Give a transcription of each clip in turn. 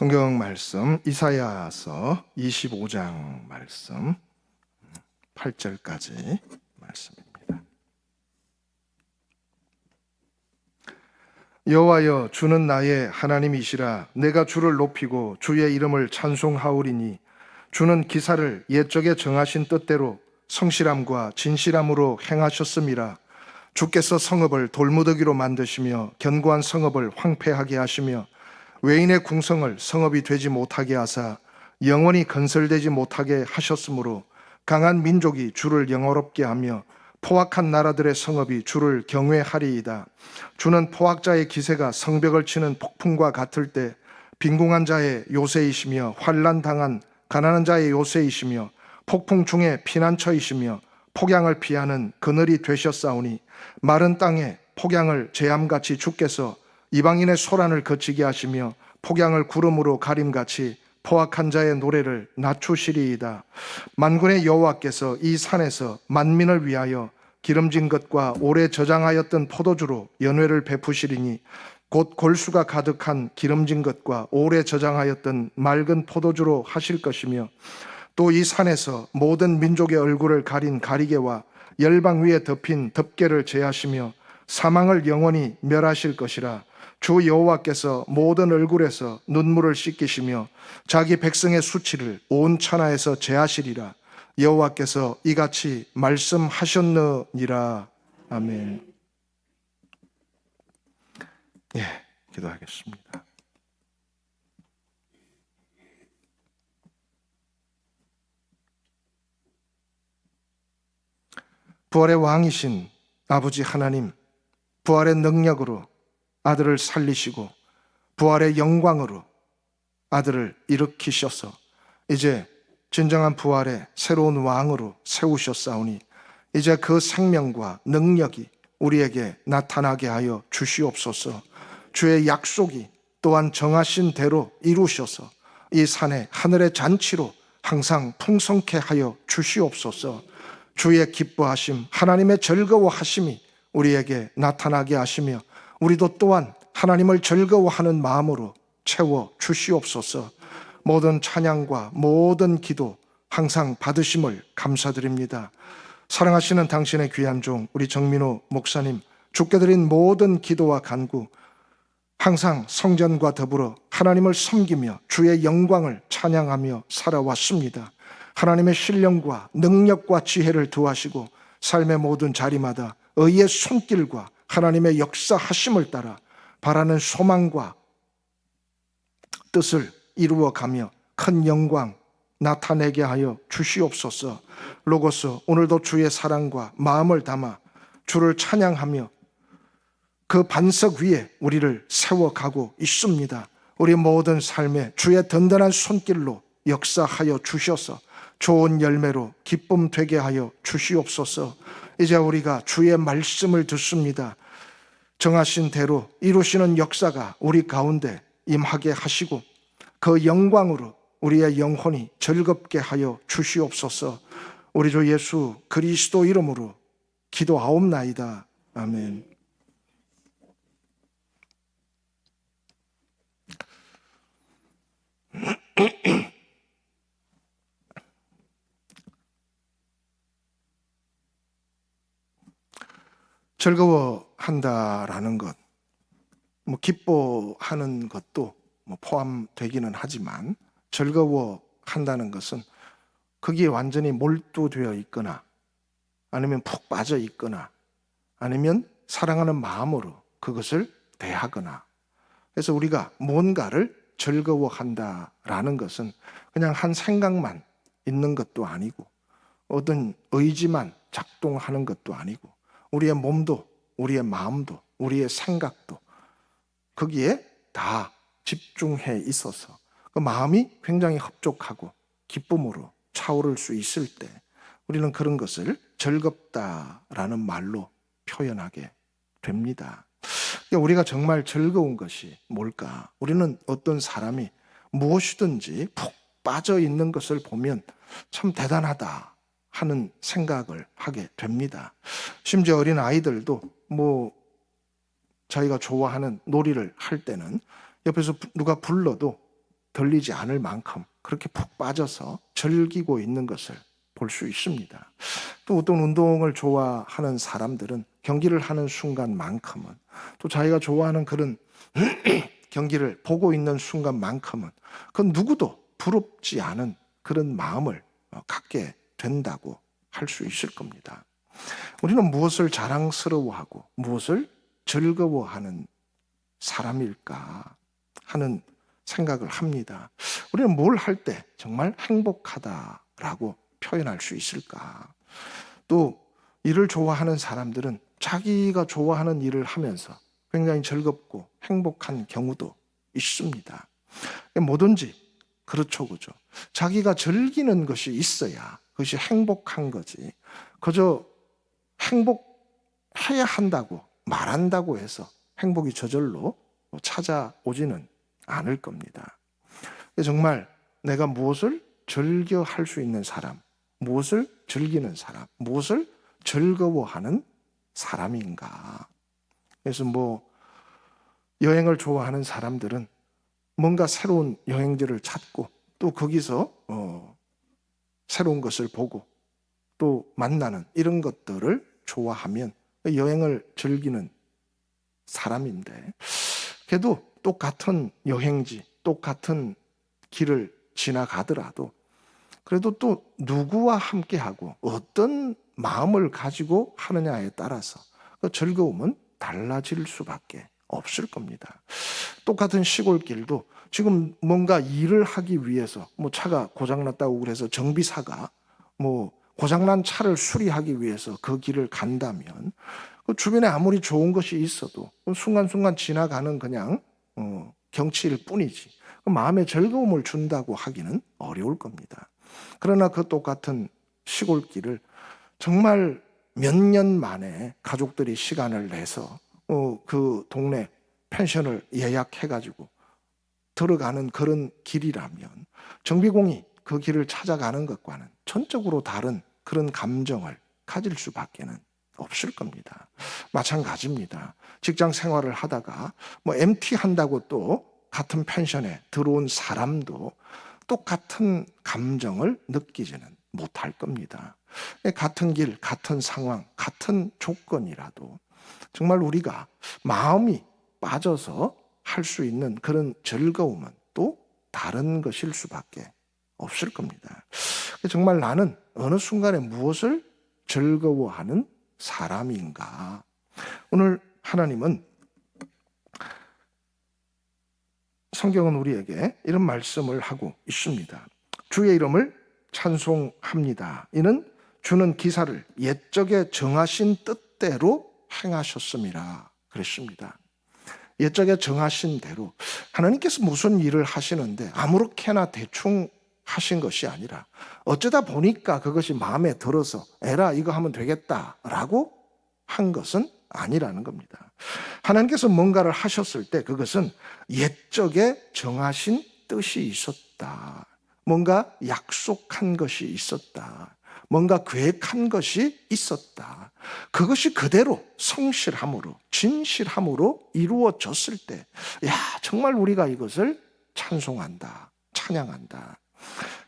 성경 말씀 이사야서 25장 말씀 8절까지 말씀입니다. 여호와여, 주는 나의 하나님이시라. 내가 주를 높이고 주의 이름을 찬송하오리니 주는 기사를 옛적에 정하신 뜻대로 성실함과 진실함으로 행하셨음이라. 주께서 성읍을 돌무더기로 만드시며 견고한 성읍을 황폐하게 하시며 외인의 궁성을 성읍이 되지 못하게 하사 영원히 건설되지 못하게 하셨으므로 강한 민족이 주를 영어롭게 하며 포악한 나라들의 성읍이 주를 경외하리이다. 주는 포악자의 기세가 성벽을 치는 폭풍과 같을 때 빈궁한 자의 요새이시며 환난당한 가난한 자의 요새이시며 폭풍 중에 피난처이시며 폭양을 피하는 그늘이 되셨사오니 마른 땅에 폭양을 재암같이 주께서 이방인의 소란을 그치게 하시며 폭양을 구름으로 가림같이 포악한 자의 노래를 낮추시리이다. 만군의 여호와께서 이 산에서 만민을 위하여 기름진 것과 오래 저장하였던 포도주로 연회를 베푸시리니 곧 골수가 가득한 기름진 것과 오래 저장하였던 맑은 포도주로 하실 것이며 또 이 산에서 모든 민족의 얼굴을 가린 가리개와 열방 위에 덮인 덮개를 제하시며 사망을 영원히 멸하실 것이라. 주 여호와께서 모든 얼굴에서 눈물을 씻기시며 자기 백성의 수치를 온 천하에서 제하시리라. 여호와께서 이같이 말씀하셨느니라. 아멘. 기도하겠습니다. 부활의 왕이신 아버지 하나님, 부활의 능력으로 아들을 살리시고 부활의 영광으로 아들을 일으키셔서 이제 진정한 부활의 새로운 왕으로 세우셨사오니 이제 그 생명과 능력이 우리에게 나타나게 하여 주시옵소서. 주의 약속이 또한 정하신 대로 이루셔서 이 산에 하늘의 잔치로 항상 풍성케 하여 주시옵소서. 주의 기뻐하심, 하나님의 즐거워하심이 우리에게 나타나게 하시며 우리도 또한 하나님을 즐거워하는 마음으로 채워 주시옵소서. 모든 찬양과 모든 기도 항상 받으심을 감사드립니다. 사랑하시는 당신의 귀한 종 우리 정민호 목사님, 주께 드린 모든 기도와 간구 항상 성전과 더불어 하나님을 섬기며 주의 영광을 찬양하며 살아왔습니다. 하나님의 신령과 능력과 지혜를 더하시고 삶의 모든 자리마다 의의 손길과 하나님의 역사하심을 따라 바라는 소망과 뜻을 이루어가며 큰 영광 나타내게 하여 주시옵소서. 로고스, 오늘도 주의 사랑과 마음을 담아 주를 찬양하며 그 반석 위에 우리를 세워가고 있습니다. 우리 모든 삶에 주의 든든한 손길로 역사하여 주셔서 좋은 열매로 기쁨 되게 하여 주시옵소서. 이제 우리가 주의 말씀을 듣습니다. 정하신 대로 이루시는 역사가 우리 가운데 임하게 하시고 그 영광으로 우리의 영혼이 즐겁게 하여 주시옵소서. 우리 주 예수 그리스도 이름으로 기도하옵나이다. 아멘. 즐거워한다라는 것, 기뻐하는 것도 포함되기는 하지만 즐거워한다는 것은 거기에 완전히 몰두되어 있거나 아니면 푹 빠져 있거나 아니면 사랑하는 마음으로 그것을 대하거나, 그래서 우리가 뭔가를 즐거워한다라는 것은 그냥 한 생각만 있는 것도 아니고 어떤 의지만 작동하는 것도 아니고 우리의 몸도 우리의 마음도 우리의 생각도 거기에 다 집중해 있어서 그 마음이 굉장히 흡족하고 기쁨으로 차오를 수 있을 때 우리는 그런 것을 즐겁다라는 말로 표현하게 됩니다. 우리가 정말 즐거운 것이 뭘까? 우리는 어떤 사람이 무엇이든지 푹 빠져 있는 것을 보면 참 대단하다 하는 생각을 하게 됩니다. 심지어 어린 아이들도 자기가 좋아하는 놀이를 할 때는 옆에서 누가 불러도 들리지 않을 만큼 그렇게 푹 빠져서 즐기고 있는 것을 볼 수 있습니다. 또 어떤 운동을 좋아하는 사람들은 경기를 하는 순간만큼은, 또 자기가 좋아하는 그런 경기를 보고 있는 순간만큼은 그 누구도 부럽지 않은 그런 마음을 갖게 된다고 할 수 있을 겁니다. 우리는 무엇을 자랑스러워하고 무엇을 즐거워하는 사람일까 하는 생각을 합니다. 우리는 뭘 할 때 정말 행복하다라고 표현할 수 있을까? 또 일을 좋아하는 사람들은 자기가 좋아하는 일을 하면서 굉장히 즐겁고 행복한 경우도 있습니다. 뭐든지 그렇죠, 그죠? 자기가 즐기는 것이 있어야 그것이 행복한 거지. 그저 행복해야 한다고 말한다고 해서 행복이 저절로 찾아오지는 않을 겁니다. 정말 내가 무엇을 즐겨 할 수 있는 사람, 무엇을 즐기는 사람, 무엇을 즐거워하는 사람인가. 그래서 여행을 좋아하는 사람들은 뭔가 새로운 여행지를 찾고 또 거기서 새로운 것을 보고 또 만나는 이런 것들을 좋아하면 여행을 즐기는 사람인데, 그래도 똑같은 여행지, 똑같은 길을 지나가더라도 그래도 또 누구와 함께하고 어떤 마음을 가지고 하느냐에 따라서 그 즐거움은 달라질 수밖에 없을 겁니다. 똑같은 시골길도 지금 뭔가 일을 하기 위해서 차가 고장났다고 그래서 정비사가 고장난 차를 수리하기 위해서 그 길을 간다면 그 주변에 아무리 좋은 것이 있어도 순간순간 지나가는 그냥 경치일 뿐이지 그 마음에 즐거움을 준다고 하기는 어려울 겁니다. 그러나 그 똑같은 시골길을 정말 몇 년 만에 가족들이 시간을 내서 그 동네 펜션을 예약해가지고 들어가는 그런 길이라면 정비공이 그 길을 찾아가는 것과는 전적으로 다른 그런 감정을 가질 수밖에는 없을 겁니다. 마찬가지입니다. 직장 생활을 하다가 MT 한다고 또 같은 펜션에 들어온 사람도 똑같은 감정을 느끼지는 못할 겁니다. 같은 길, 같은 상황, 같은 조건이라도 정말 우리가 마음이 빠져서 할 수 있는 그런 즐거움은 또 다른 것일 수밖에 없을 겁니다. 정말 나는 어느 순간에 무엇을 즐거워하는 사람인가? 오늘 하나님은 성경은 우리에게 이런 말씀을 하고 있습니다. 주의 이름을 찬송합니다. 이는 주는 기사를 옛적에 정하신 뜻대로 행하셨음이라 그랬습니다. 옛적에 정하신 대로 하나님께서 무슨 일을 하시는데 아무렇게나 대충 하신 것이 아니라 어쩌다 보니까 그것이 마음에 들어서 에라 이거 하면 되겠다라고 한 것은 아니라는 겁니다. 하나님께서 뭔가를 하셨을 때 그것은 옛적에 정하신 뜻이 있었다. 뭔가 약속한 것이 있었다. 뭔가 계획한 것이 있었다. 그것이 그대로 성실함으로 진실함으로 이루어졌을 때 정말 우리가 이것을 찬송한다. 찬양한다.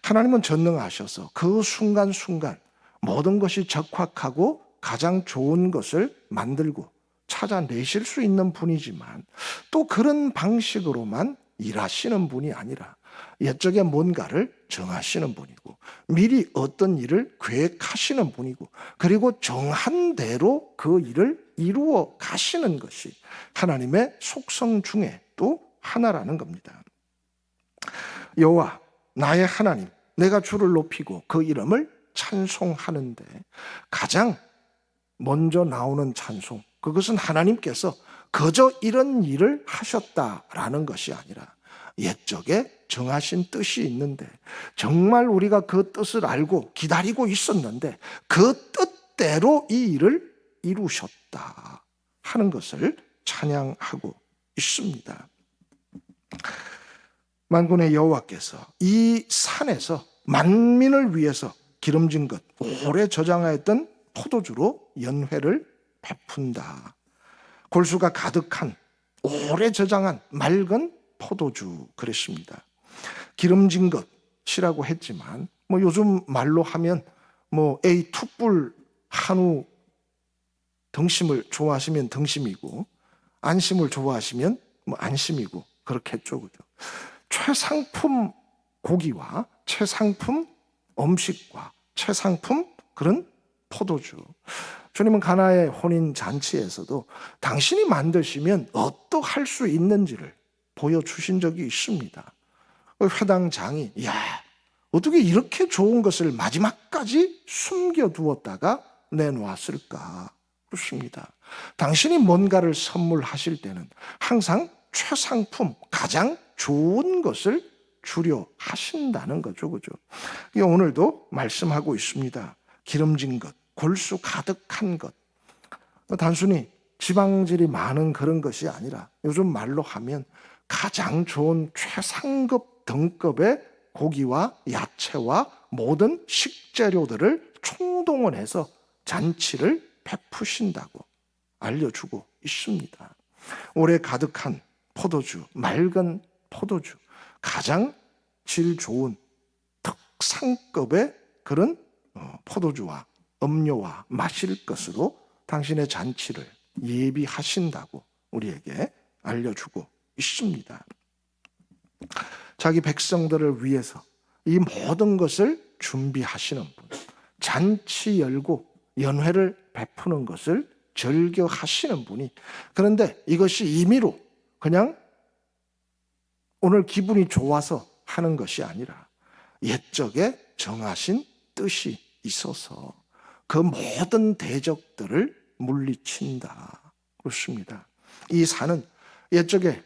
하나님은 전능하셔서 그 순간순간 모든 것이 적확하고 가장 좋은 것을 만들고 찾아내실 수 있는 분이지만 또 그런 방식으로만 일하시는 분이 아니라 옛적에 뭔가를 정하시는 분이고 미리 어떤 일을 계획하시는 분이고 그리고 정한 대로 그 일을 이루어 가시는 것이 하나님의 속성 중에 또 하나라는 겁니다. 여호와 나의 하나님, 내가 주를 높이고 그 이름을 찬송하는데 가장 먼저 나오는 찬송, 그것은 하나님께서 그저 이런 일을 하셨다라는 것이 아니라 옛적에 정하신 뜻이 있는데 정말 우리가 그 뜻을 알고 기다리고 있었는데 그 뜻대로 이 일을 이루셨다 하는 것을 찬양하고 있습니다. 만군의 여호와께서 이 산에서 만민을 위해서 기름진 것 오래 저장하였던 포도주로 연회를 베푼다. 골수가 가득한 오래 저장한 맑은 포도주 그랬습니다. 기름진 것이라고 했지만 요즘 말로 하면 A 툭불 한우 등심을 좋아하시면 등심이고 안심을 좋아하시면 안심이고 그렇겠죠. 그죠? 최상품 고기와 최상품 음식과 최상품 그런 포도주. 주님은 가나의 혼인 잔치에서도 당신이 만드시면 어떠할 수 있는지를 보여주신 적이 있습니다. 회당장이 어떻게 이렇게 좋은 것을 마지막까지 숨겨두었다가 내놓았을까? 그렇습니다. 당신이 뭔가를 선물하실 때는 항상 최상품, 가장 좋은 것을 주려 하신다는 거죠. 그죠? 오늘도 말씀하고 있습니다. 기름진 것, 골수 가득한 것. 단순히 지방질이 많은 그런 것이 아니라 요즘 말로 하면 가장 좋은 최상급 등급의 고기와 야채와 모든 식재료들을 총동원해서 잔치를 베푸신다고 알려주고 있습니다. 올해 가득한 포도주, 맑은 포도주, 가장 질 좋은 특상급의 그런 포도주와 음료와 마실 것으로 당신의 잔치를 예비하신다고 우리에게 알려주고 있습니다. 자기 백성들을 위해서 이 모든 것을 준비하시는 분, 잔치 열고 연회를 베푸는 것을 즐겨하시는 분이, 그런데 이것이 임의로 그냥 오늘 기분이 좋아서 하는 것이 아니라 옛적에 정하신 뜻이 있어서 그 모든 대적들을 물리친다. 그렇습니다. 이 산은 옛적에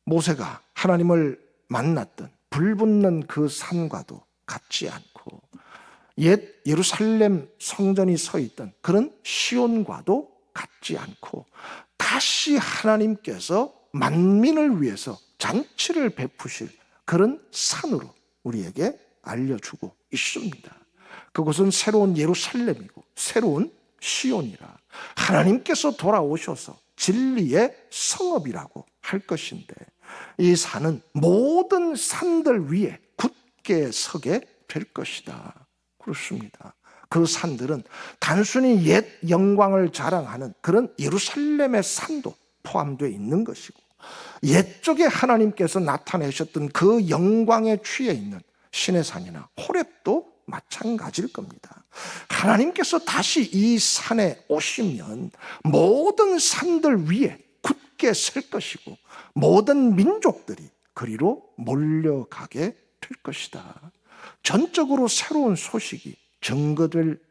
모세가 하나님을 만났던 불붙는 그 산과도 같지 않고 옛 예루살렘 성전이 서 있던 그런 시온과도 같지 않고 다시 하나님께서 만민을 위해서 잔치를 베푸실 그런 산으로 우리에게 알려주고 있습니다. 그곳은 새로운 예루살렘이고 새로운 시온이라 하나님께서 돌아오셔서 진리의 성읍이라고 할 것인데, 이 산은 모든 산들 위에 굳게 서게 될 것이다. 그렇습니다. 그 산들은 단순히 옛 영광을 자랑하는 그런 예루살렘의 산도 포함되어 있는 것이고, 옛적에 하나님께서 나타내셨던 그 영광에 취해 있는 시내산이나 호렙도 마찬가지일 겁니다. 하나님께서 다시 이 산에 오시면 모든 산들 위에 굳게 설 것이고 모든 민족들이 그리로 몰려가게 될 것이다. 전적으로 새로운 소식이 증거될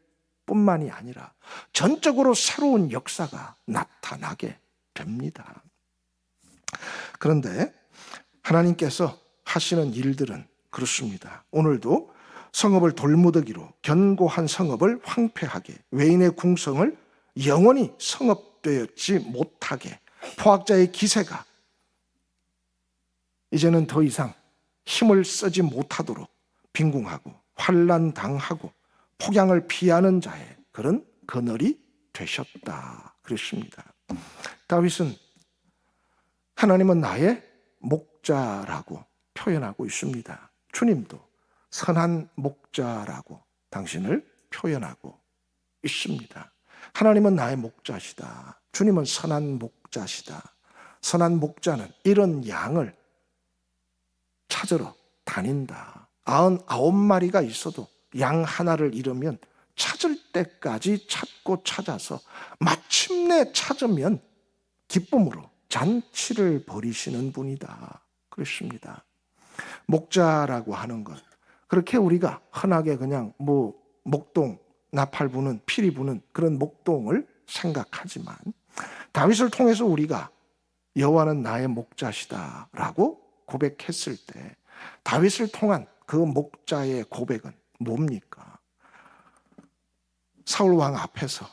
뿐만이 아니라 전적으로 새로운 역사가 나타나게 됩니다. 그런데 하나님께서 하시는 일들은 그렇습니다. 오늘도 성읍을 돌무더기로 견고한 성읍을 황폐하게, 외인의 궁성을 영원히 성읍되었지 못하게, 포악자의 기세가 이제는 더 이상 힘을 쓰지 못하도록 빈궁하고 환난 당하고 폭양을 피하는 자의 그런 그늘이 되셨다. 그랬습니다. 다윗은 하나님은 나의 목자라고 표현하고 있습니다. 주님도 선한 목자라고 당신을 표현하고 있습니다. 하나님은 나의 목자시다. 주님은 선한 목자시다. 선한 목자는 이런 양을 찾으러 다닌다. 99마리가 있어도 양 하나를 잃으면 찾을 때까지 찾고 찾아서 마침내 찾으면 기쁨으로 잔치를 벌이시는 분이다. 그렇습니다. 목자라고 하는 것, 그렇게 우리가 흔하게 그냥 목동, 나팔 부는, 피리 부는 그런 목동을 생각하지만, 다윗을 통해서 우리가 여호와는 나의 목자시다라고 고백했을 때 다윗을 통한 그 목자의 고백은 뭡니까? 사울 왕 앞에서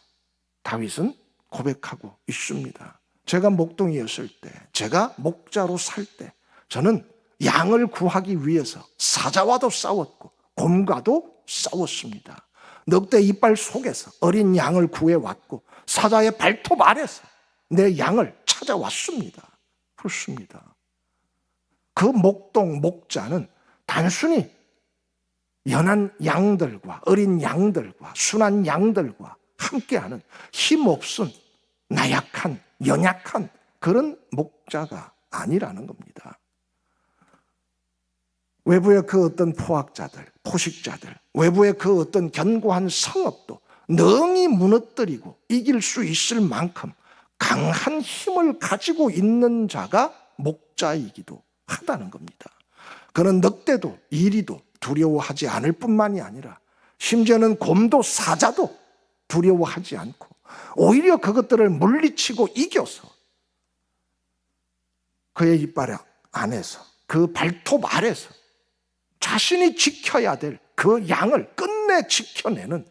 다윗은 고백하고 있습니다. 제가 목동이었을 때, 제가 목자로 살 때 저는 양을 구하기 위해서 사자와도 싸웠고 곰과도 싸웠습니다. 늑대 이빨 속에서 어린 양을 구해왔고 사자의 발톱 아래서 내 양을 찾아왔습니다. 그렇습니다. 그 목동, 목자는 단순히 연한 양들과 어린 양들과 순한 양들과 함께하는 힘없은 나약한, 연약한 그런 목자가 아니라는 겁니다. 외부의 그 어떤 포악자들, 포식자들, 외부의 그 어떤 견고한 성읍도 능히 무너뜨리고 이길 수 있을 만큼 강한 힘을 가지고 있는 자가 목자이기도 하다는 겁니다. 그는 늑대도 이리도 두려워하지 않을 뿐만이 아니라 심지어는 곰도 사자도 두려워하지 않고 오히려 그것들을 물리치고 이겨서 그의 이빨 안에서 그 발톱 아래서 자신이 지켜야 될 그 양을 끝내 지켜내는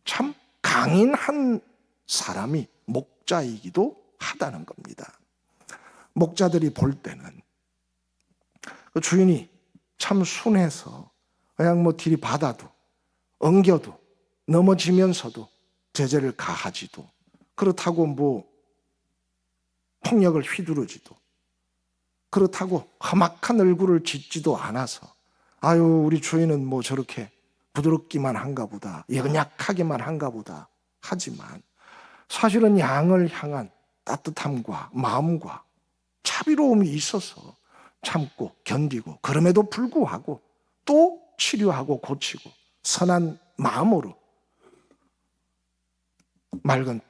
참 강인한 사람이 목자이기도 하다는 겁니다. 목자들이 볼 때는 그 주인이 참 순해서 그냥 뭐 들이받아도 엉겨도 넘어지면서도 제재를 가하지도 그렇다고 뭐 폭력을 휘두르지도 그렇다고 험악한 얼굴을 짓지도 않아서 아유 우리 주인은 뭐 저렇게 부드럽기만 한가 보다 연약하기만 한가 보다 하지만 사실은 양을 향한 따뜻함과 마음과 자비로움이 있어서 참고 견디고 그럼에도 불구하고 또 치료하고 고치고 선한 마음으로 맑은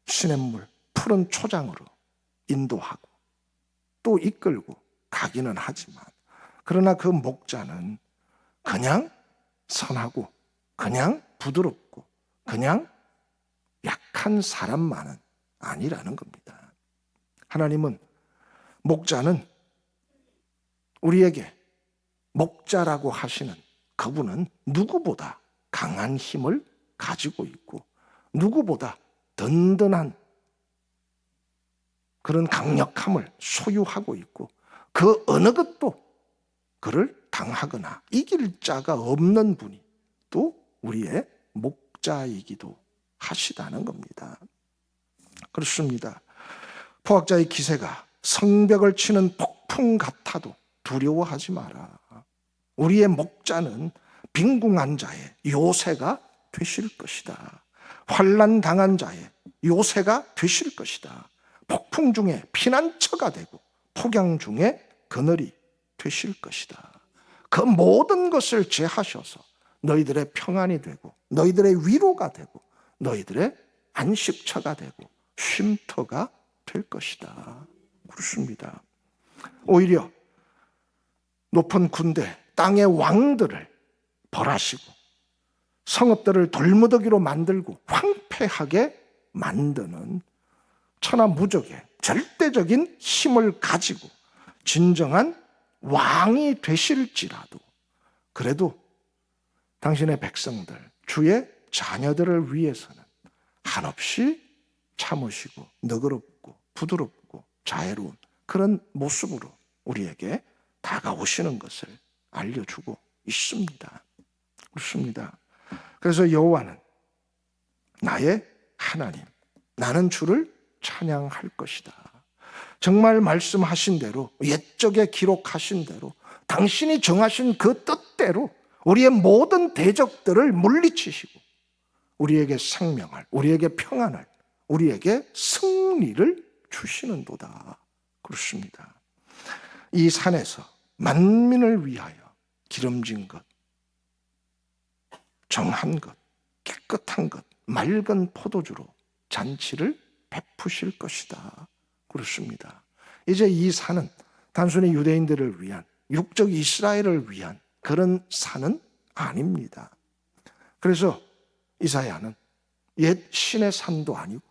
시냇물 푸른 초장으로 인도하고 또 이끌고 가기는 하지만 그러나 그 목자는 그냥 선하고 그냥 부드럽고 그냥 약한 사람만은 아니라는 겁니다. 하나님은 목자는 우리에게 목자라고 하시는 그분은 누구보다 강한 힘을 가지고 있고 누구보다 든든한 그런 강력함을 소유하고 있고 그 어느 것도 그를 당하거나 이길 자가 없는 분이 또 우리의 목자이기도 하시다는 겁니다. 그렇습니다. 포악자의 기세가 성벽을 치는 폭풍 같아도 두려워하지 마라. 우리의 목자는 빈궁한 자의 요새가 되실 것이다. 환난 당한 자의 요새가 되실 것이다. 폭풍 중에 피난처가 되고 폭양 중에 그늘이 되실 것이다. 그 모든 것을 제하셔서 너희들의 평안이 되고 너희들의 위로가 되고 너희들의 안식처가 되고 쉼터가 될 것이다. 그렇습니다. 오히려 높은 군대, 땅의 왕들을 벌하시고 성읍들을 돌무더기로 만들고 황폐하게 만드는 천하무적의 절대적인 힘을 가지고 진정한 왕이 되실지라도 그래도 당신의 백성들, 주의 자녀들을 위해서는 한없이 참으시고 너그럽고 부드럽고 자애로운 그런 모습으로 우리에게 다가오시는 것을 알려주고 있습니다. 그렇습니다. 그래서 여호와는 나의 하나님, 나는 주를 찬양할 것이다. 정말 말씀하신 대로 옛적에 기록하신 대로 당신이 정하신 그 뜻대로 우리의 모든 대적들을 물리치시고 우리에게 생명을, 우리에게 평안을, 우리에게 승리를 주시는도다. 그렇습니다. 이 산에서 만민을 위하여 기름진 것, 정한 것, 깨끗한 것, 맑은 포도주로 잔치를 베푸실 것이다. 그렇습니다. 이제 이 산은 단순히 유대인들을 위한 육적 이스라엘을 위한 그런 산은 아닙니다. 그래서 이사야는 옛 신의 산도 아니고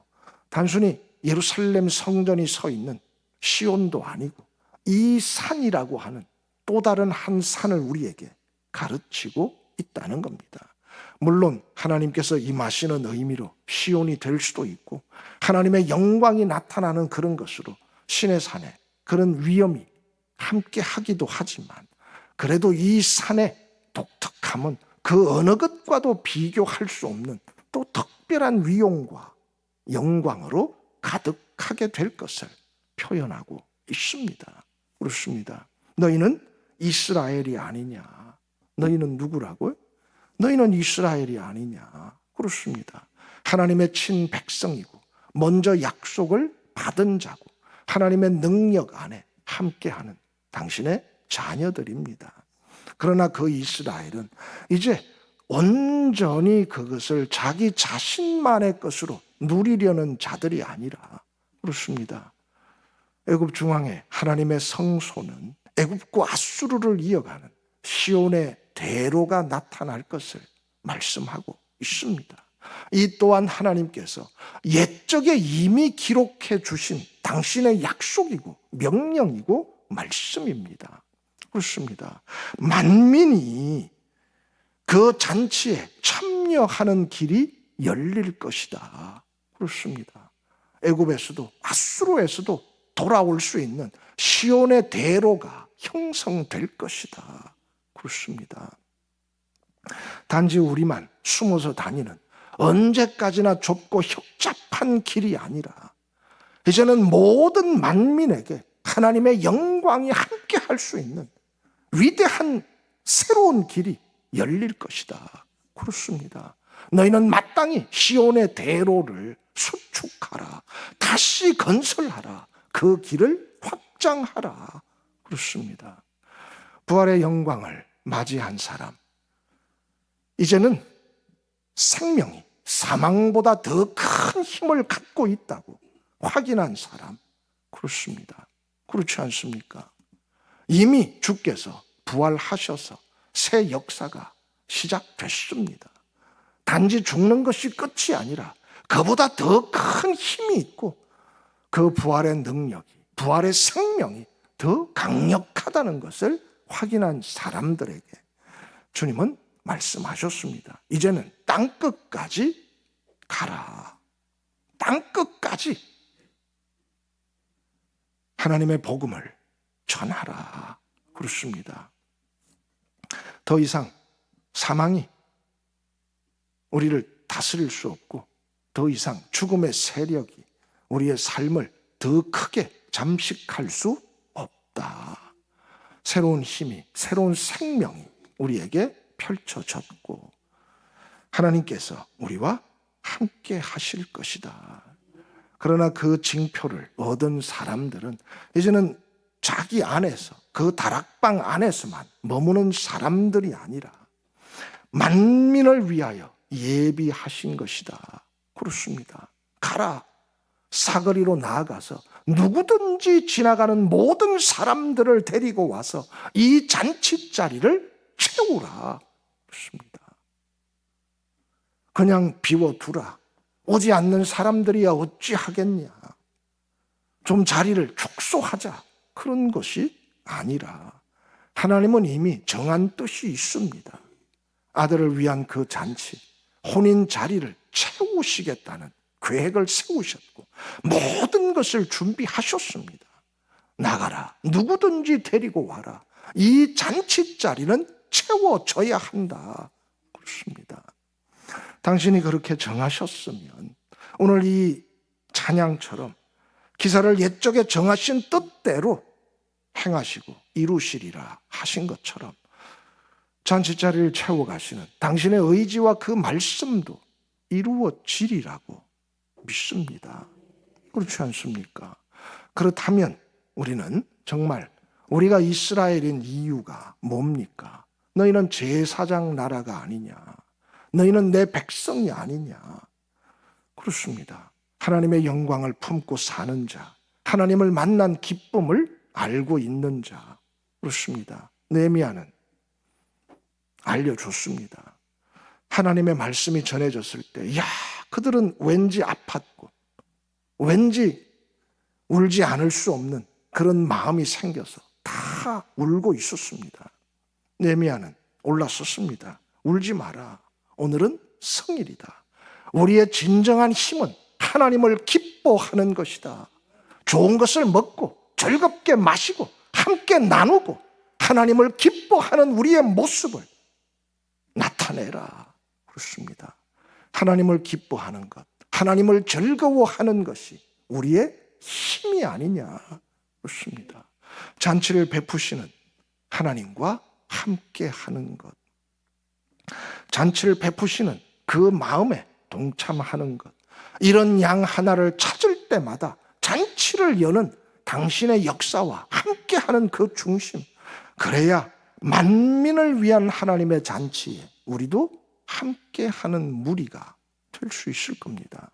단순히 예루살렘 성전이 서 있는 시온도 아니고 이 산이라고 하는 또 다른 한 산을 우리에게 가르치고 있다는 겁니다. 물론 하나님께서 임하시는 의미로 시온이 될 수도 있고 하나님의 영광이 나타나는 그런 것으로 신의 산에 그런 위엄이 함께 하기도 하지만 그래도 이 산의 독특함은 그 어느 것과도 비교할 수 없는 또 특별한 위엄과 영광으로 가득하게 될 것을 표현하고 있습니다. 그렇습니다. 너희는 이스라엘이 아니냐. 너희는 누구라고요? 너희는 이스라엘이 아니냐. 그렇습니다. 하나님의 친백성이고 먼저 약속을 받은 자고 하나님의 능력 안에 함께하는 당신의 자녀들입니다. 그러나 그 이스라엘은 이제 온전히 그것을 자기 자신만의 것으로 누리려는 자들이 아니라 그렇습니다. 애굽 중앙에 하나님의 성소는 애굽과 아수르를 이어가는 시온의 대로가 나타날 것을 말씀하고 있습니다. 이 또한 하나님께서 옛적에 이미 기록해 주신 당신의 약속이고 명령이고 말씀입니다. 그렇습니다. 만민이 그 잔치에 참여하는 길이 열릴 것이다. 그렇습니다. 애굽에서도 아수르에서도 돌아올 수 있는 시온의 대로가 형성될 것이다. 그렇습니다. 단지 우리만 숨어서 다니는 언제까지나 좁고 협잡한 길이 아니라 이제는 모든 만민에게 하나님의 영광이 함께 할 수 있는 위대한 새로운 길이 열릴 것이다. 그렇습니다. 너희는 마땅히 시온의 대로를 수축하라. 다시 건설하라. 그 길을 확장하라. 그렇습니다. 부활의 영광을 맞이한 사람, 이제는 생명이 사망보다 더 큰 힘을 갖고 있다고 확인한 사람, 그렇습니다. 그렇지 않습니까? 이미 주께서 부활하셔서 새 역사가 시작됐습니다. 단지 죽는 것이 끝이 아니라 그보다 더 큰 힘이 있고 그 부활의 능력이, 부활의 생명이 더 강력하다는 것을 확인한 사람들에게 주님은 말씀하셨습니다. 이제는 땅끝까지 가라. 땅끝까지 하나님의 복음을 전하라. 그렇습니다. 더 이상 사망이 우리를 다스릴 수 없고 더 이상 죽음의 세력이 우리의 삶을 더 크게 잠식할 수 없다. 새로운 힘이, 새로운 생명이 우리에게 펼쳐졌고 하나님께서 우리와 함께 하실 것이다. 그러나 그 징표를 얻은 사람들은 이제는 자기 안에서, 그 다락방 안에서만 머무는 사람들이 아니라 만민을 위하여 예비하신 것이다. 그렇습니다. 가라. 사거리로 나아가서 누구든지 지나가는 모든 사람들을 데리고 와서 이 잔치 자리를 채우라. 그렇습니다. 그냥 비워두라. 오지 않는 사람들이야 어찌 하겠냐. 좀 자리를 축소하자. 그런 것이 아니라 하나님은 이미 정한 뜻이 있습니다. 아들을 위한 그 잔치, 혼인 자리를 채우시겠다는 계획을 세우셨고 모든 것을 준비하셨습니다. 나가라. 누구든지 데리고 와라. 이 잔치 자리는 채워져야 한다. 그렇습니다. 당신이 그렇게 정하셨으면 오늘 이 찬양처럼 기사를 옛적에 정하신 뜻대로 행하시고 이루시리라 하신 것처럼 잔치자리를 채워가시는 당신의 의지와 그 말씀도 이루어지리라고 믿습니다. 그렇지 않습니까? 그렇다면 우리는 정말 우리가 이스라엘인 이유가 뭡니까? 너희는 제사장 나라가 아니냐? 너희는 내 백성이 아니냐? 그렇습니다. 하나님의 영광을 품고 사는 자, 하나님을 만난 기쁨을 알고 있는 자, 그렇습니다. 느헤미야는 알려줬습니다. 하나님의 말씀이 전해졌을 때, 야, 그들은 왠지 아팠고, 왠지 울지 않을 수 없는 그런 마음이 생겨서 다 울고 있었습니다. 느헤미야는 올라섰습니다. 울지 마라. 오늘은 성일이다. 우리의 진정한 힘은 하나님을 기뻐하는 것이다. 좋은 것을 먹고 즐겁게 마시고 함께 나누고 하나님을 기뻐하는 우리의 모습을 나타내라. 그렇습니다. 하나님을 기뻐하는 것, 하나님을 즐거워하는 것이 우리의 힘이 아니냐. 그렇습니다. 잔치를 베푸시는 하나님과 함께 하는 것. 잔치를 베푸시는 그 마음에 동참하는 것. 이런 양 하나를 찾을 때마다 잔치를 여는 당신의 역사와 함께하는 그 중심. 그래야 만민을 위한 하나님의 잔치에 우리도 함께하는 무리가 될 수 있을 겁니다.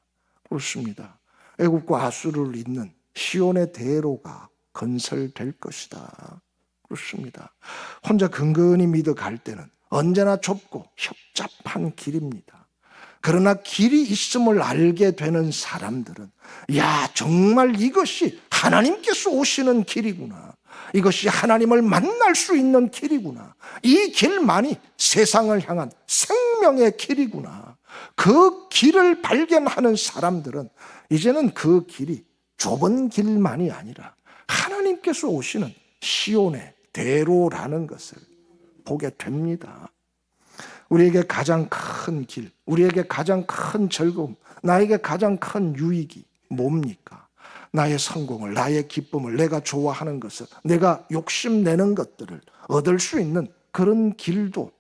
그렇습니다. 애국과 아수르를 잇는 시온의 대로가 건설될 것이다. 그렇습니다. 혼자 근근히 믿어 갈 때는 언제나 좁고 협잡한 길입니다. 그러나 길이 있음을 알게 되는 사람들은 야, 정말 이것이 하나님께서 오시는 길이구나. 이것이 하나님을 만날 수 있는 길이구나. 이 길만이 세상을 향한 생명의 길이구나. 그 길을 발견하는 사람들은 이제는 그 길이 좁은 길만이 아니라 하나님께서 오시는 시온의 대로라는 것을 보게 됩니다. 우리에게 가장 큰 길, 우리에게 가장 큰 즐거움, 나에게 가장 큰 유익이 뭡니까? 나의 성공을, 나의 기쁨을, 내가 좋아하는 것을, 내가 욕심내는 것들을 얻을 수 있는 그런 길도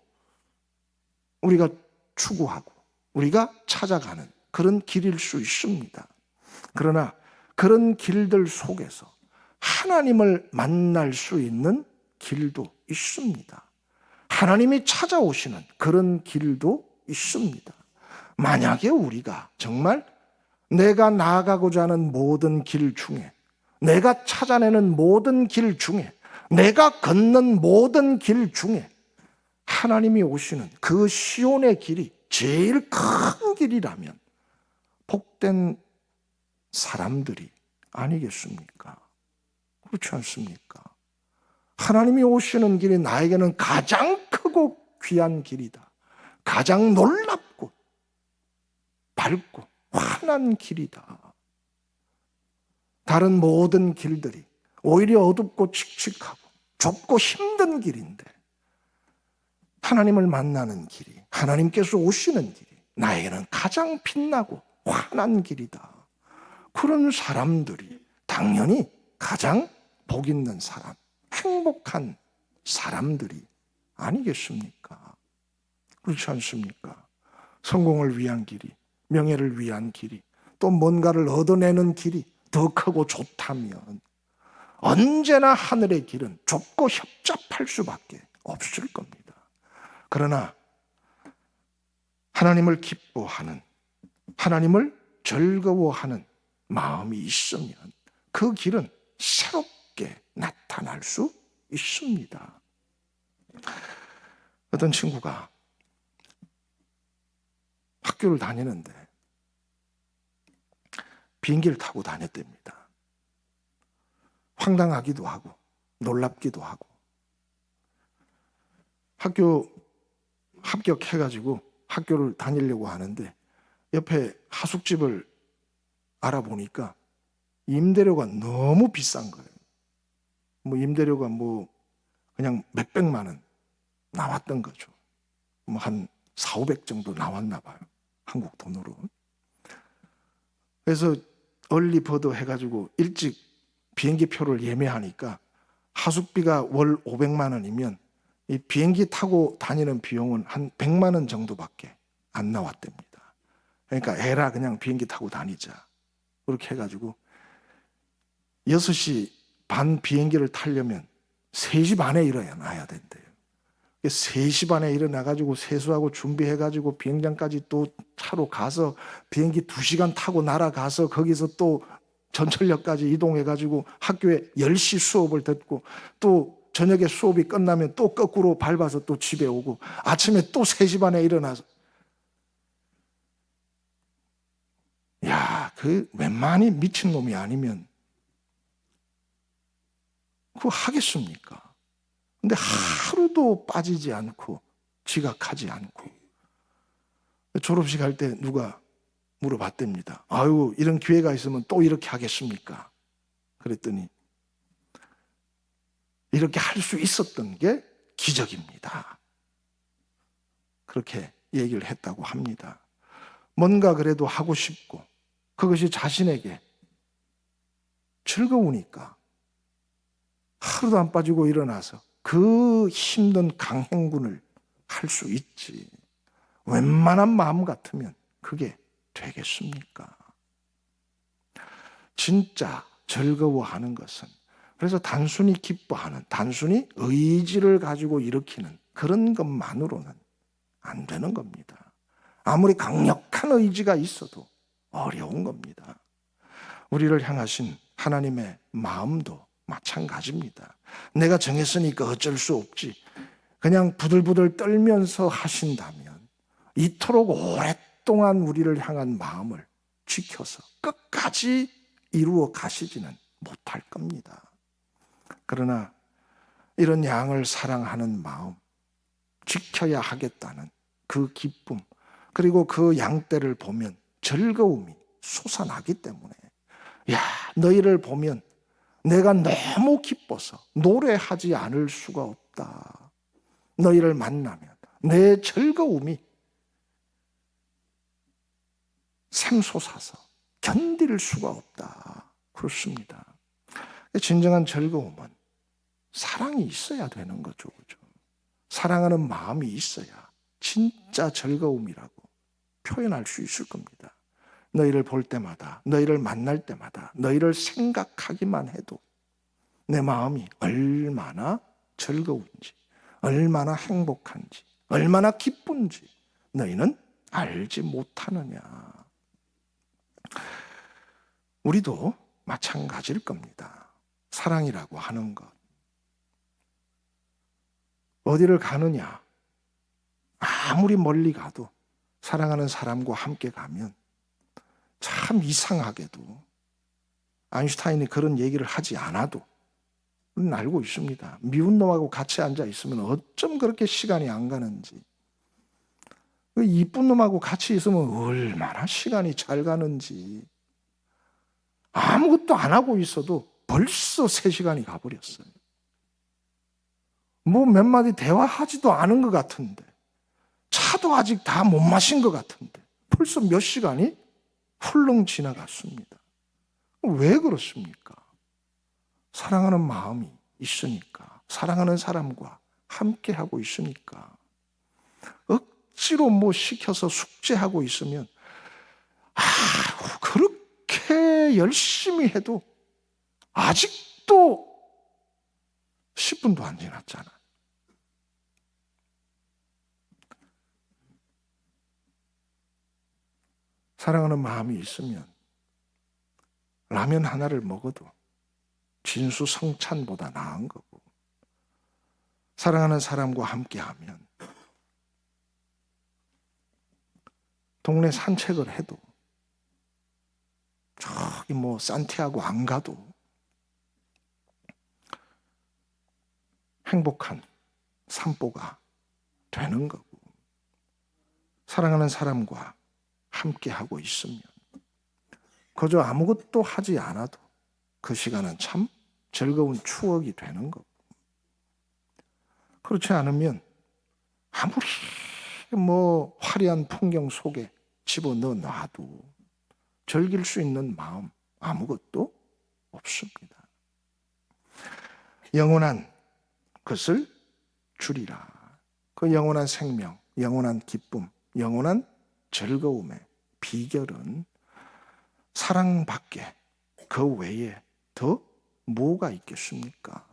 우리가 추구하고 우리가 찾아가는 그런 길일 수 있습니다. 그러나 그런 길들 속에서 하나님을 만날 수 있는 길도 있습니다. 하나님이 찾아오시는 그런 길도 있습니다. 만약에 우리가 정말 내가 나아가고자 하는 모든 길 중에, 내가 찾아내는 모든 길 중에, 내가 걷는 모든 길 중에 하나님이 오시는 그 시온의 길이 제일 큰 길이라면 복된 사람들이 아니겠습니까? 그렇지 않습니까? 하나님이 오시는 길이 나에게는 가장 크고 귀한 길이다. 가장 놀랍고 밝고 환한 길이다. 다른 모든 길들이 오히려 어둡고 칙칙하고 좁고 힘든 길인데 하나님을 만나는 길이, 하나님께서 오시는 길이 나에게는 가장 빛나고 환한 길이다. 그런 사람들이 당연히 가장 복 있는 사람, 행복한 사람들이 아니겠습니까? 그렇지 않습니까? 성공을 위한 길이, 명예를 위한 길이, 또 뭔가를 얻어내는 길이 더 크고 좋다면 언제나 하늘의 길은 좁고 협잡할 수밖에 없을 겁니다. 그러나 하나님을 기뻐하는, 하나님을 즐거워하는 마음이 있으면 그 길은 새롭게 나타날 수 있습니다. 어떤 친구가 학교를 다니는데 비행기를 타고 다녔답니다. 황당하기도 하고 놀랍기도 하고 학교 합격해가지고 학교를 다니려고 하는데 옆에 하숙집을 알아보니까 임대료가 너무 비싼 거예요. 임대료가 그냥 몇백만 원 나왔던 거죠. 한 4,500 정도 나왔나 봐요. 한국 돈으로. 그래서 얼리버드 해가지고 일찍 비행기 표를 예매하니까 하숙비가 월 500만 원이면 이 비행기 타고 다니는 비용은 한 100만 원 정도밖에 안 나왔답니다. 그러니까 에라 그냥 비행기 타고 다니자. 그렇게 해가지고 6시 반 비행기를 타려면 3시 반에 일어나야 된대요. 3시 반에 일어나가지고 세수하고 준비해가지고 비행장까지 또 차로 가서 비행기 2시간 타고 날아가서 거기서 또 전철역까지 이동해가지고 학교에 10시 수업을 듣고 또 저녁에 수업이 끝나면 또 거꾸로 밟아서 또 집에 오고 아침에 또 3시 반에 일어나서 그 웬만히 미친놈이 아니면 그거 하겠습니까? 근데 하루도 빠지지 않고 지각하지 않고 졸업식 할 때 누가 물어봤답니다. 아유, 이런 기회가 있으면 또 이렇게 하겠습니까? 그랬더니 이렇게 할 수 있었던 게 기적입니다. 그렇게 얘기를 했다고 합니다. 뭔가 그래도 하고 싶고 그것이 자신에게 즐거우니까 하루도 안 빠지고 일어나서 그 힘든 강행군을 할 수 있지. 웬만한 마음 같으면 그게 되겠습니까? 진짜 즐거워하는 것은, 그래서 단순히 기뻐하는, 단순히 의지를 가지고 일으키는 그런 것만으로는 안 되는 겁니다. 아무리 강력한 의지가 있어도 어려운 겁니다. 우리를 향하신 하나님의 마음도 마찬가지입니다. 내가 정했으니까 어쩔 수 없지, 그냥 부들부들 떨면서 하신다면 이토록 오랫동안 우리를 향한 마음을 지켜서 끝까지 이루어 가시지는 못할 겁니다. 그러나 이런 양을 사랑하는 마음, 지켜야 하겠다는 그 기쁨, 그리고 그 양떼를 보면 즐거움이 솟아나기 때문에, 야, 너희를 보면 내가 너무 기뻐서 노래하지 않을 수가 없다. 너희를 만나면 내 즐거움이 샘솟아서 견딜 수가 없다. 그렇습니다. 진정한 즐거움은 사랑이 있어야 되는 거죠. 그죠? 사랑하는 마음이 있어야 진짜 즐거움이라고 표현할 수 있을 겁니다. 너희를 볼 때마다, 너희를 만날 때마다, 너희를 생각하기만 해도 내 마음이 얼마나 즐거운지, 얼마나 행복한지, 얼마나 기쁜지 너희는 알지 못하느냐. 우리도 마찬가지일 겁니다. 사랑이라고 하는 것. 어디를 가느냐, 아무리 멀리 가도 사랑하는 사람과 함께 가면 참 이상하게도, 아인슈타인이 그런 얘기를 하지 않아도 우리는 알고 있습니다. 미운 놈하고 같이 앉아 있으면 어쩜 그렇게 시간이 안 가는지, 이쁜 놈하고 같이 있으면 얼마나 시간이 잘 가는지, 아무것도 안 하고 있어도 벌써 3시간이 가버렸어요. 뭐 몇 마디 대화하지도 않은 것 같은데, 차도 아직 다 못 마신 것 같은데 벌써 몇 시간이 훌렁 지나갔습니다. 왜 그렇습니까? 사랑하는 마음이 있으니까, 사랑하는 사람과 함께하고 있으니까. 억지로 뭐 시켜서 숙제하고 있으면 그렇게 열심히 해도 아직도 10분도 안 지났잖아. 사랑하는 마음이 있으면 라면 하나를 먹어도 진수성찬보다 나은 거고, 사랑하는 사람과 함께하면 동네 산책을 해도, 저기 뭐 산티아고 안 가도 행복한 산보가 되는 거고, 사랑하는 사람과 함께하고 있으면 그저 아무것도 하지 않아도 그 시간은 참 즐거운 추억이 되는 거고, 그렇지 않으면 아무리 뭐 화려한 풍경 속에 집어넣어 놔도 즐길 수 있는 마음 아무것도 없습니다. 영원한 것을 주리라. 그 영원한 생명, 영원한 기쁨, 영원한 즐거움의 비결은 사랑밖에 그 외에 더 뭐가 있겠습니까?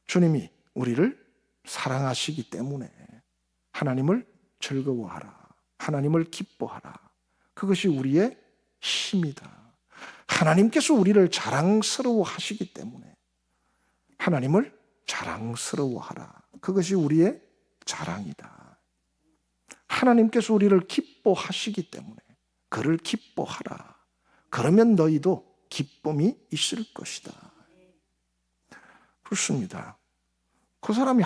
주님이 우리를 사랑하시기 때문에 하나님을 즐거워하라, 하나님을 기뻐하라. 그것이 우리의 힘이다. 하나님께서 우리를 자랑스러워 하시기 때문에 하나님을 자랑스러워하라. 그것이 우리의 자랑이다. 하나님께서 우리를 기뻐하시기 때문에 그를 기뻐하라. 그러면 너희도 기쁨이 있을 것이다. 그렇습니다. 그 사람이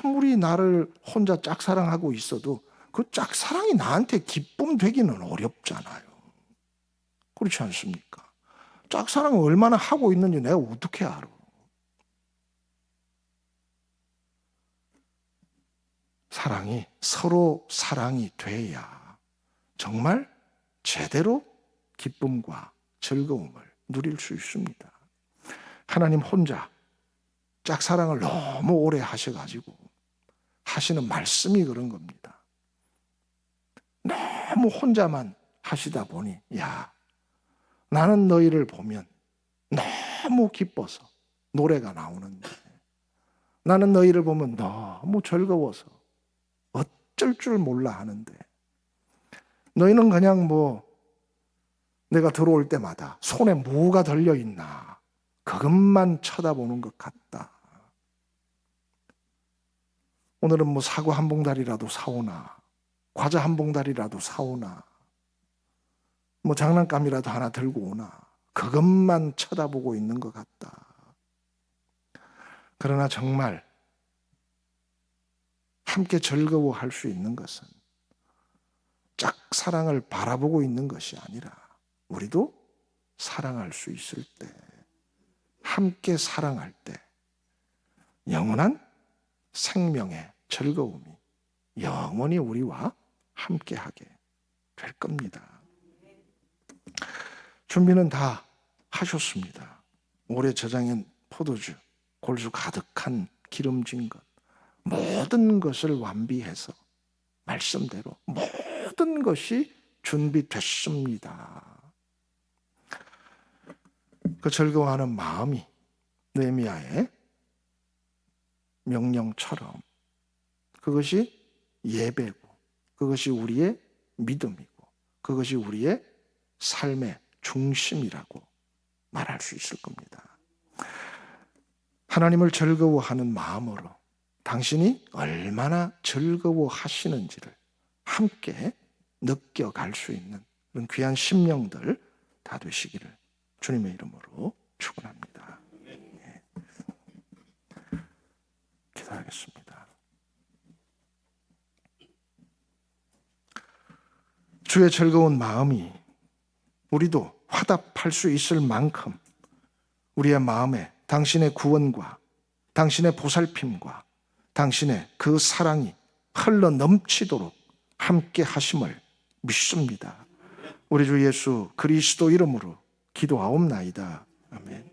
아무리 나를 혼자 짝사랑하고 있어도 그 짝사랑이 나한테 기쁨 되기는 어렵잖아요. 그렇지 않습니까? 짝사랑을 얼마나 하고 있는지 내가 어떻게 알아? 사랑이, 서로 사랑이 돼야 정말 제대로 기쁨과 즐거움을 누릴 수 있습니다. 하나님 혼자 짝사랑을 너무 오래 하셔가지고 하시는 말씀이 그런 겁니다. 너무 혼자만 하시다 보니 나는 너희를 보면 너무 기뻐서 노래가 나오는데, 나는 너희를 보면 너무 즐거워서 어쩔 줄 몰라 하는데, 너희는 그냥 내가 들어올 때마다 손에 뭐가 들려있나 그것만 쳐다보는 것 같다. 오늘은 사과 한 봉다리라도 사오나, 과자 한 봉다리라도 사오나, 장난감이라도 하나 들고 오나, 그것만 쳐다보고 있는 것 같다. 그러나 정말 함께 즐거워할 수 있는 것은 짝사랑을 바라보고 있는 것이 아니라, 우리도 사랑할 수 있을 때, 함께 사랑할 때 영원한 생명의 즐거움이 영원히 우리와 함께하게 될 겁니다. 준비는 다 하셨습니다. 오래 저장한 포도주, 골수 가득한 기름진 것, 모든 것을 완비해서 말씀대로 모든 것이 준비됐습니다. 그 즐거워하는 마음이 느헤미야의 명령처럼, 그것이 예배고, 그것이 우리의 믿음이고, 그것이 우리의 삶의 중심이라고 말할 수 있을 겁니다. 하나님을 즐거워하는 마음으로 당신이 얼마나 즐거워하시는지를 함께 느껴갈 수 있는 그런 귀한 심령들 다 되시기를 주님의 이름으로 축원합니다. 기도하겠습니다. 주의 즐거운 마음이 우리도 화답할 수 있을 만큼 우리의 마음에 당신의 구원과 당신의 보살핌과 당신의 그 사랑이 흘러 넘치도록 함께 하심을 믿습니다. 우리 주 예수 그리스도 이름으로 기도하옵나이다. 아멘.